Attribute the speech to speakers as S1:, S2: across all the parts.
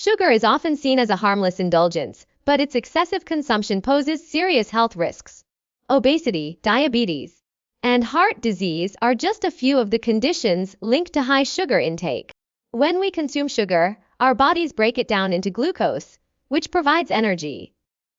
S1: Sugar is often seen as a harmless indulgence, but its excessive consumption poses serious health risks. Obesity, diabetes, and heart disease are just a few of the conditions linked to high sugar intake. When we consume sugar, our bodies break it down into glucose, which provides energy.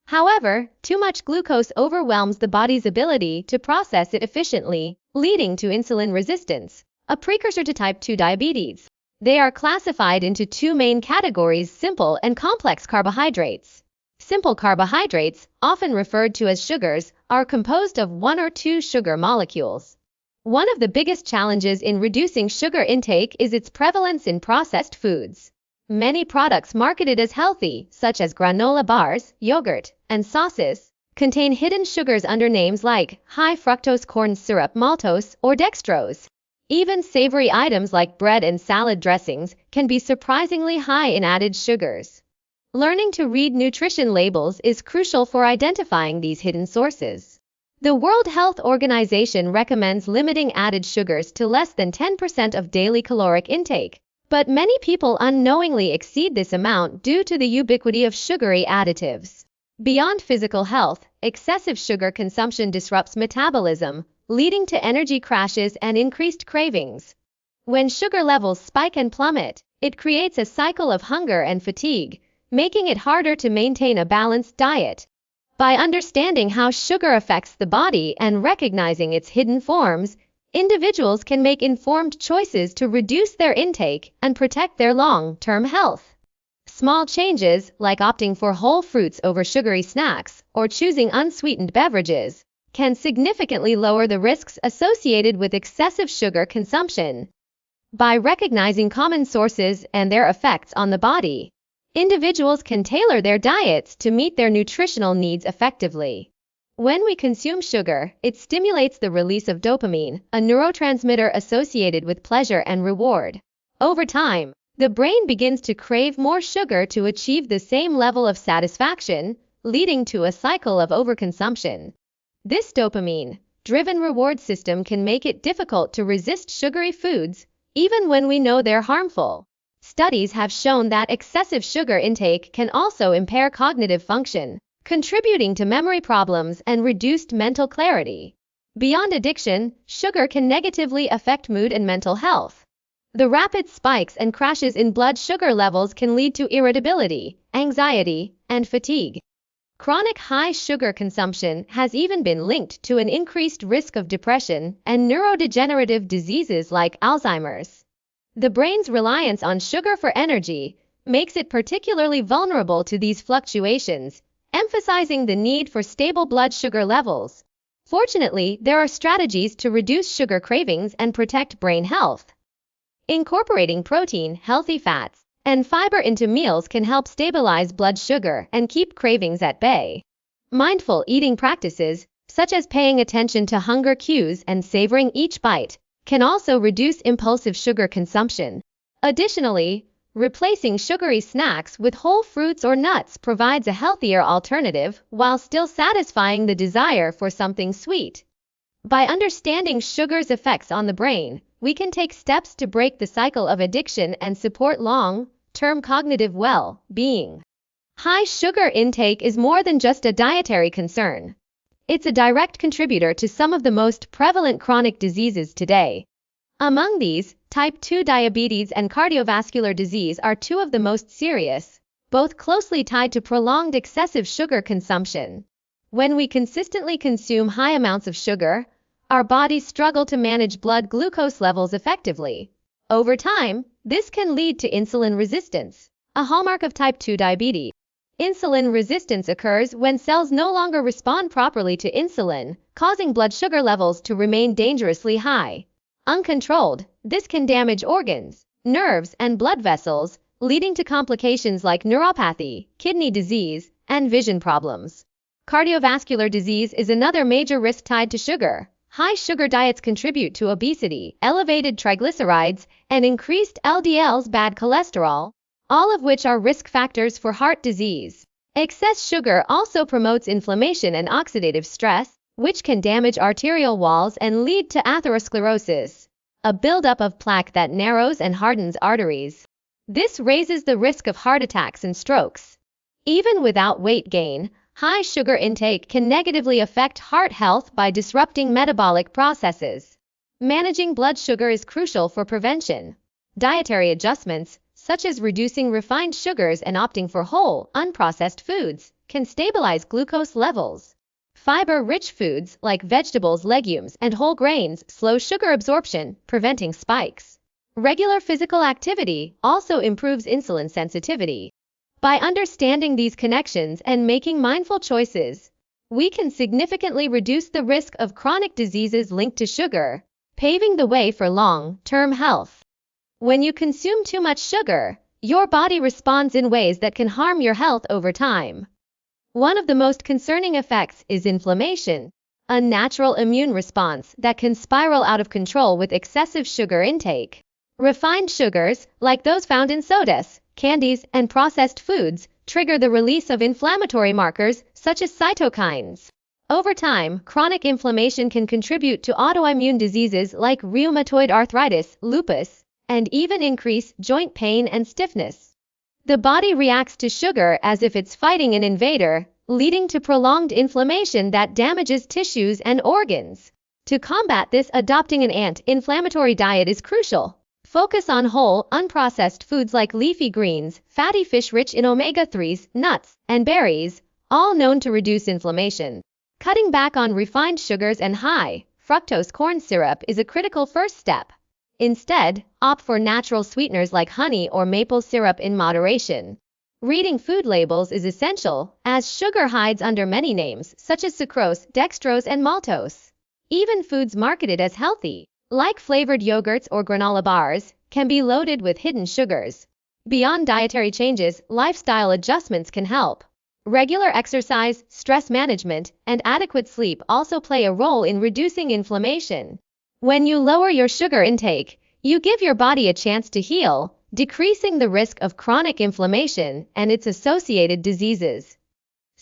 S1: However, too much glucose overwhelms the body's ability to process it efficiently, leading to insulin resistance, a precursor to type 2 diabetes. They are classified into two main categories: simple and complex carbohydrates. Simple carbohydrates, often referred to as sugars, are composed of one or two sugar molecules. One of the biggest challenges in reducing sugar intake is its prevalence in processed foods. Many products marketed as healthy, such as granola bars, yogurt, and sauces, contain hidden sugars under names like high fructose corn syrup maltose or dextrose. Even savory items like bread and salad dressings can be surprisingly high in added sugars. Learning to read nutrition labels is crucial for identifying these hidden sources. The World Health Organization recommends limiting added sugars to less than 10% of daily caloric intake, but many people unknowingly exceed this amount due to the ubiquity of sugary additives. Beyond physical health, excessive sugar consumption disrupts metabolism, leading to energy crashes and increased cravings. When sugar levels spike and plummet, it creates a cycle of hunger and fatigue, making it harder to maintain a balanced diet. By understanding how sugar affects the body and recognizing its hidden forms, individuals can make informed choices to reduce their intake and protect their long-term health. Small changes, like opting for whole fruits over sugary snacks or choosing unsweetened beverages, can significantly lower the risks associated with excessive sugar consumption. By recognizing common sources and their effects on the body, individuals can tailor their diets to meet their nutritional needs effectively. When we consume sugar, it stimulates the release of dopamine, a neurotransmitter associated with pleasure and reward. Over time, the brain begins to crave more sugar to achieve the same level of satisfaction, leading to a cycle of overconsumption. This dopamine-driven reward system can make it difficult to resist sugary foods, even when we know they're harmful. Studies have shown that excessive sugar intake can also impair cognitive function, contributing to memory problems and reduced mental clarity. Beyond addiction, sugar can negatively affect mood and mental health. The rapid spikes and crashes in blood sugar levels can lead to irritability, anxiety, and fatigue. Chronic high sugar consumption has even been linked to an increased risk of depression and neurodegenerative diseases like Alzheimer's. The brain's reliance on sugar for energy makes it particularly vulnerable to these fluctuations, emphasizing the need for stable blood sugar levels. Fortunately, there are strategies to reduce sugar cravings and protect brain health. Incorporating protein, healthy fats, and fiber into meals can help stabilize blood sugar and keep cravings at bay. Mindful eating practices, such as paying attention to hunger cues and savoring each bite, can also reduce impulsive sugar consumption. Additionally, replacing sugary snacks with whole fruits or nuts provides a healthier alternative while still satisfying the desire for something sweet. By understanding sugar's effects on the brain, we can take steps to break the cycle of addiction and support long-term cognitive well-being. High sugar intake is more than just a dietary concern. It's a direct contributor to some of the most prevalent chronic diseases today. Among these, type 2 diabetes and cardiovascular disease are two of the most serious, both closely tied to prolonged excessive sugar consumption. When we consistently consume high amounts of sugar, our bodies struggle to manage blood glucose levels effectively. Over time, this can lead to insulin resistance, a hallmark of type 2 diabetes. Insulin resistance occurs when cells no longer respond properly to insulin, causing blood sugar levels to remain dangerously high. Uncontrolled, this can damage organs, nerves, and blood vessels, leading to complications like neuropathy, kidney disease, and vision problems. Cardiovascular disease is another major risk tied to sugar. High sugar diets contribute to obesity, elevated triglycerides, and increased LDL's bad cholesterol, all of which are risk factors for heart disease. Excess sugar also promotes inflammation and oxidative stress, which can damage arterial walls and lead to atherosclerosis, a buildup of plaque that narrows and hardens arteries. This raises the risk of heart attacks and strokes. Even without weight gain, high sugar intake can negatively affect heart health by disrupting metabolic processes. Managing blood sugar is crucial for prevention. Dietary adjustments, such as reducing refined sugars and opting for whole, unprocessed foods, can stabilize glucose levels. Fiber-rich foods like vegetables, legumes, and whole grains slow sugar absorption, preventing spikes. Regular physical activity also improves insulin sensitivity. By understanding these connections and making mindful choices, we can significantly reduce the risk of chronic diseases linked to sugar, paving the way for long-term health. When you consume too much sugar, your body responds in ways that can harm your health over time. One of the most concerning effects is inflammation, a natural immune response that can spiral out of control with excessive sugar intake. Refined sugars, like those found in sodas, candies, and processed foods, trigger the release of inflammatory markers such as cytokines. Over time, chronic inflammation can contribute to autoimmune diseases like rheumatoid arthritis, lupus, and even increase joint pain and stiffness. The body reacts to sugar as if it's fighting an invader, leading to prolonged inflammation that damages tissues and organs. To combat this, adopting an anti-inflammatory diet is crucial. Focus on whole, unprocessed foods like leafy greens, fatty fish rich in omega-3s, nuts, and berries, all known to reduce inflammation. Cutting back on refined sugars and high fructose corn syrup is a critical first step. Instead, opt for natural sweeteners like honey or maple syrup in moderation. Reading food labels is essential, as sugar hides under many names, such as sucrose, dextrose, and maltose. Even foods marketed as healthy, like flavored yogurts or granola bars, can be loaded with hidden sugars. Beyond dietary changes, lifestyle adjustments can help. Regular exercise, stress management, and adequate sleep also play a role in reducing inflammation. When you lower your sugar intake, you give your body a chance to heal, decreasing the risk of chronic inflammation and its associated diseases.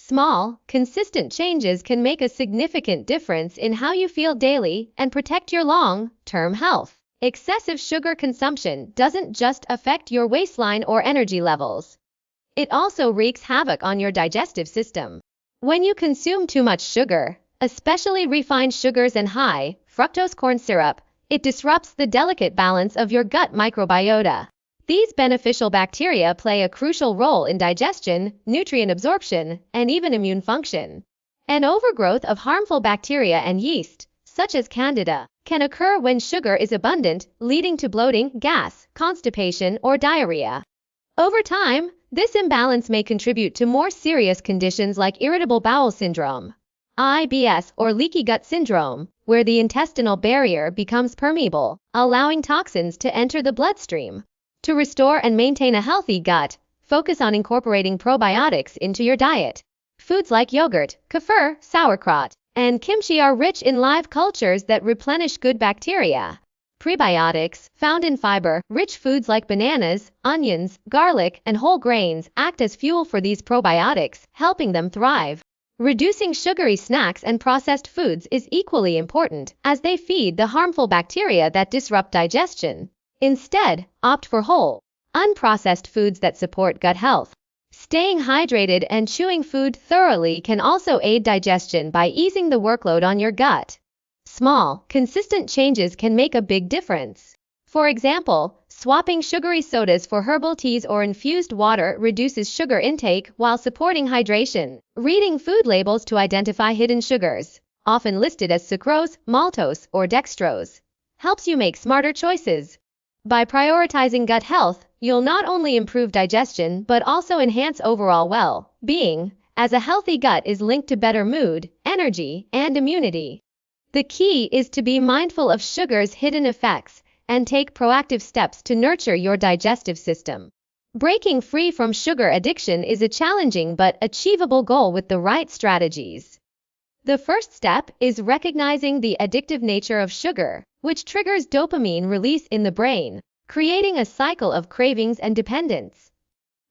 S1: Small, consistent changes can make a significant difference in how you feel daily and protect your long-term health. Excessive sugar consumption doesn't just affect your waistline or energy levels. It also wreaks havoc on your digestive system. When you consume too much sugar, especially refined sugars and high fructose corn syrup, it disrupts the delicate balance of your gut microbiota. These beneficial bacteria play a crucial role in digestion, nutrient absorption, and even immune function. An overgrowth of harmful bacteria and yeast, such as Candida, can occur when sugar is abundant, leading to bloating, gas, constipation, or diarrhea. Over time, this imbalance may contribute to more serious conditions like irritable bowel syndrome, IBS, or leaky gut syndrome, where the intestinal barrier becomes permeable, allowing toxins to enter the bloodstream. To restore and maintain a healthy gut, focus on incorporating probiotics into your diet. Foods like yogurt, kefir, sauerkraut, and kimchi are rich in live cultures that replenish good bacteria. Prebiotics, found in fiber-rich foods like bananas, onions, garlic, and whole grains, act as fuel for these probiotics, helping them thrive. Reducing sugary snacks and processed foods is equally important, as they feed the harmful bacteria that disrupt digestion. Instead, opt for whole, unprocessed foods that support gut health. Staying hydrated and chewing food thoroughly can also aid digestion by easing the workload on your gut. Small, consistent changes can make a big difference. For example, swapping sugary sodas for herbal teas or infused water reduces sugar intake while supporting hydration. Reading food labels to identify hidden sugars, often listed as sucrose, maltose, or dextrose, helps you make smarter choices. By prioritizing gut health, you'll not only improve digestion but also enhance overall well-being, as a healthy gut is linked to better mood, energy, and immunity. The key is to be mindful of sugar's hidden effects and take proactive steps to nurture your digestive system. Breaking free from sugar addiction is a challenging but achievable goal with the right strategies. The first step is recognizing the addictive nature of sugar, which triggers dopamine release in the brain, creating a cycle of cravings and dependence.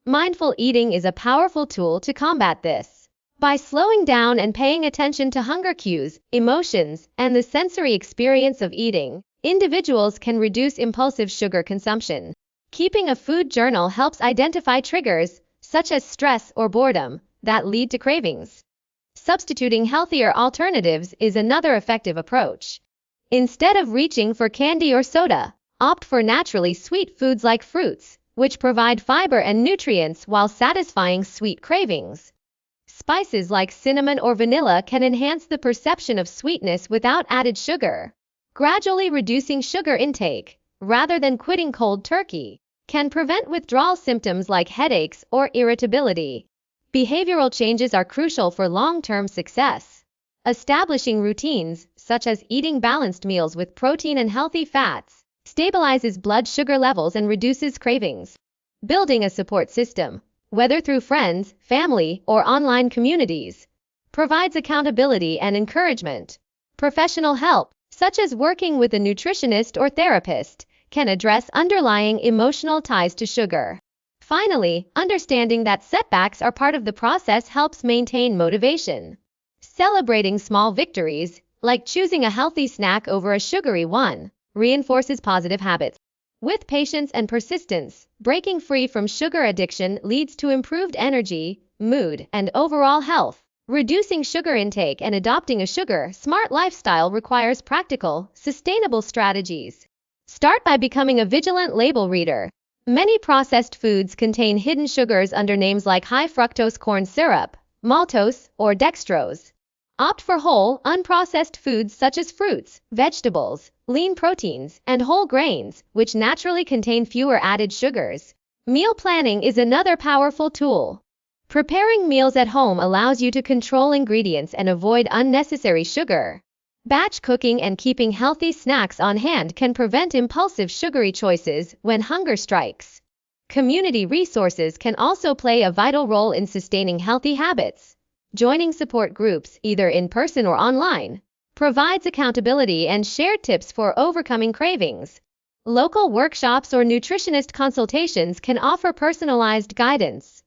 S1: Mindful eating is a powerful tool to combat this. By slowing down and paying attention to hunger cues, emotions, and the sensory experience of eating, individuals can reduce impulsive sugar consumption. Keeping a food journal helps identify triggers, such as stress or boredom, that lead to cravings. Substituting healthier alternatives is another effective approach. Instead of reaching for candy or soda, opt for naturally sweet foods like fruits, which provide fiber and nutrients while satisfying sweet cravings. Spices like cinnamon or vanilla can enhance the perception of sweetness without added sugar. Gradually reducing sugar intake, rather than quitting cold turkey, can prevent withdrawal symptoms like headaches or irritability. Behavioral changes are crucial for long-term success. Establishing routines, such as eating balanced meals with protein and healthy fats, stabilizes blood sugar levels and reduces cravings. Building a support system, whether through friends, family, or online communities, provides accountability and encouragement. Professional help, such as working with a nutritionist or therapist, can address underlying emotional ties to sugar. Finally, understanding that setbacks are part of the process helps maintain motivation. Celebrating small victories, like choosing a healthy snack over a sugary one, reinforces positive habits. With patience and persistence, breaking free from sugar addiction leads to improved energy, mood, and overall health. Reducing sugar intake and adopting a sugar-smart lifestyle requires practical, sustainable strategies. Start by becoming a vigilant label reader. Many processed foods contain hidden sugars under names like high fructose corn syrup, maltose, or dextrose. Opt for whole, unprocessed foods such as fruits, vegetables, lean proteins, and whole grains, which naturally contain fewer added sugars. Meal planning is another powerful tool. Preparing meals at home allows you to control ingredients and avoid unnecessary sugar. Batch cooking and keeping healthy snacks on hand can prevent impulsive sugary choices when hunger strikes. Community resources can also play a vital role in sustaining healthy habits. Joining support groups, either in person or online, provides accountability and shared tips for overcoming cravings. Local workshops or nutritionist consultations can offer personalized guidance.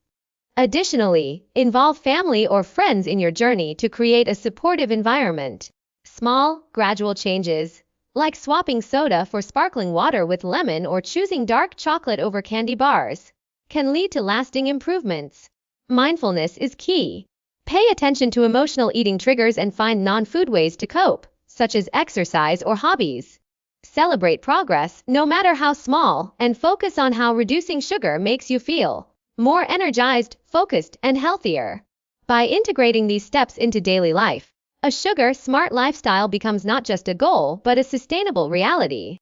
S1: Additionally, involve family or friends in your journey to create a supportive environment. Small, gradual changes, like swapping soda for sparkling water with lemon or choosing dark chocolate over candy bars, can lead to lasting improvements. Mindfulness is key. Pay attention to emotional eating triggers and find non-food ways to cope, such as exercise or hobbies. Celebrate progress, no matter how small, and focus on how reducing sugar makes you feel more energized, focused, and healthier. By integrating these steps into daily life, a sugar-smart lifestyle becomes not just a goal but a sustainable reality.